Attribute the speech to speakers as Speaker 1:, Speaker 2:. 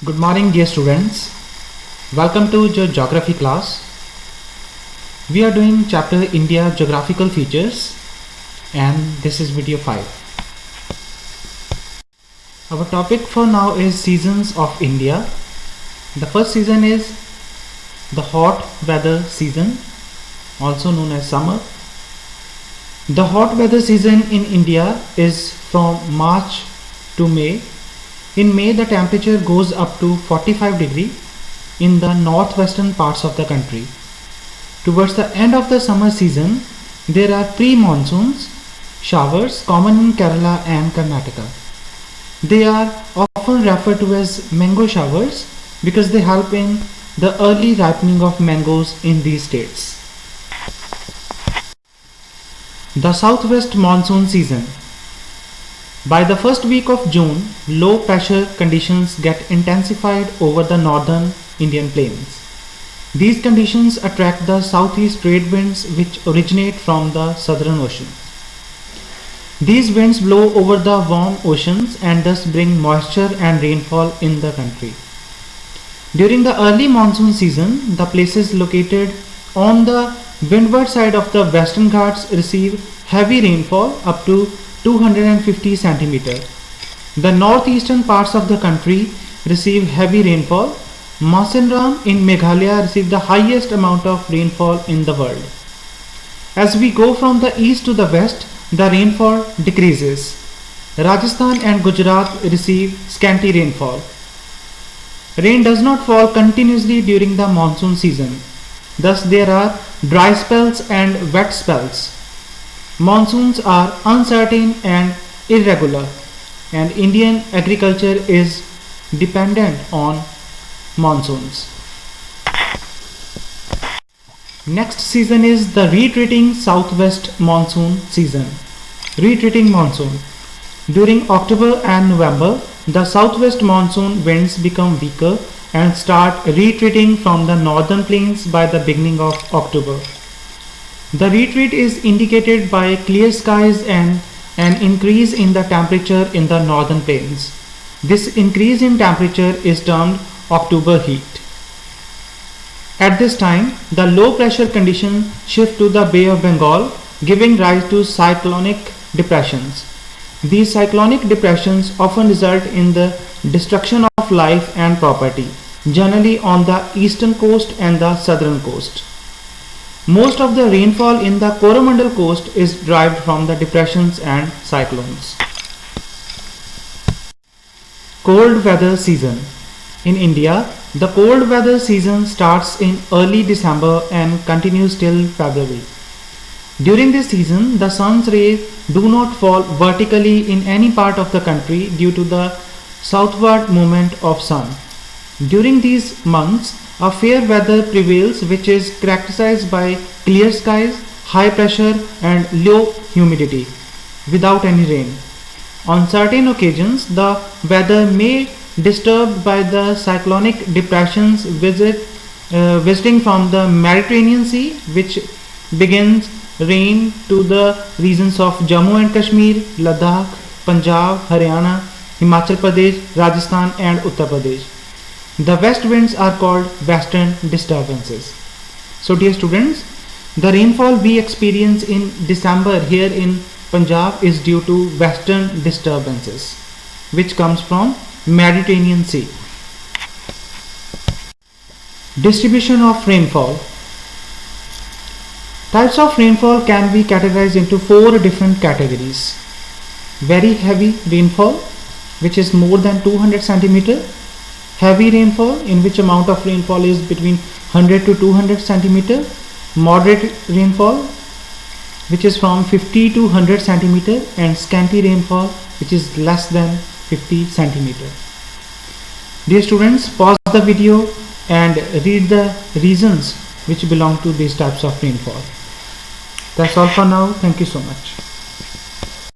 Speaker 1: Good morning, dear students. Welcome to your geography class. We are doing chapter India geographical features and this is video 5. Our topic for now is seasons of India. The first season is the hot weather season, also known as summer. The hot weather season in India is from March to May. In May, the temperature goes up to 45 degrees in the northwestern parts of the country. Towards the end of the summer season, there are pre-monsoons showers common in Kerala and Karnataka. They are often referred to as mango showers because they help in the early ripening of mangoes in these states. The southwest monsoon season. By the first week of June, low pressure conditions get intensified over the northern Indian plains. These conditions attract the southeast trade winds which originate from the southern ocean. These winds blow over the warm oceans and thus bring moisture and rainfall in the country. During the early monsoon season, the places located on the windward side of the Western Ghats receive heavy rainfall up to 250 centimeters. The northeastern parts of the country receive heavy rainfall. Mawsynram in Meghalaya receive the highest amount of rainfall in the world. As we go from the east to the west, the rainfall decreases. Rajasthan and Gujarat receive scanty rainfall. Rain does not fall continuously during the monsoon season. Thus there are dry spells and wet spells. Monsoons are uncertain and irregular, and Indian agriculture is dependent on monsoons. Next season is the retreating southwest monsoon season. Retreating monsoon. During October and November, the southwest monsoon winds become weaker and start retreating from the northern plains by the beginning of October. The retreat is indicated by clear skies and an increase in the temperature in the northern plains. This increase in temperature is termed October heat. At this time, the low pressure conditions shift to the Bay of Bengal, giving rise to cyclonic depressions. These cyclonic depressions often result in the destruction of life and property, generally on the eastern coast and the southern coast. Most of the rainfall in the Coromandel coast is derived from the depressions and cyclones. Cold weather season. In India, the cold weather season starts in early December and continues till February. During this season, the sun's rays do not fall vertically in any part of the country due to the southward movement of sun. During these months, a fair weather prevails which is characterized by clear skies, high pressure and low humidity without any rain. On certain occasions, the weather may disturbed by the cyclonic depressions visiting from the Mediterranean Sea, which begins rain to the regions of Jammu and Kashmir, Ladakh, Punjab, Haryana, Himachal Pradesh, Rajasthan and Uttar Pradesh. The west winds are called western disturbances. So dear students, the rainfall we experience in December here in Punjab is due to western disturbances which comes from Mediterranean Sea. Distribution of rainfall. Types of rainfall can be categorized into 4 different categories. Very heavy rainfall, which is more than 200 centimeter. Heavy rainfall, in which amount of rainfall is between 100 to 200 centimeter. Moderate rainfall, which is from 50 to 100 centimeter, and scanty rainfall, which is less than 50 centimeter. Dear students, pause the video and read the reasons which belong to these types of rainfall. That's all for now. Thank you so much.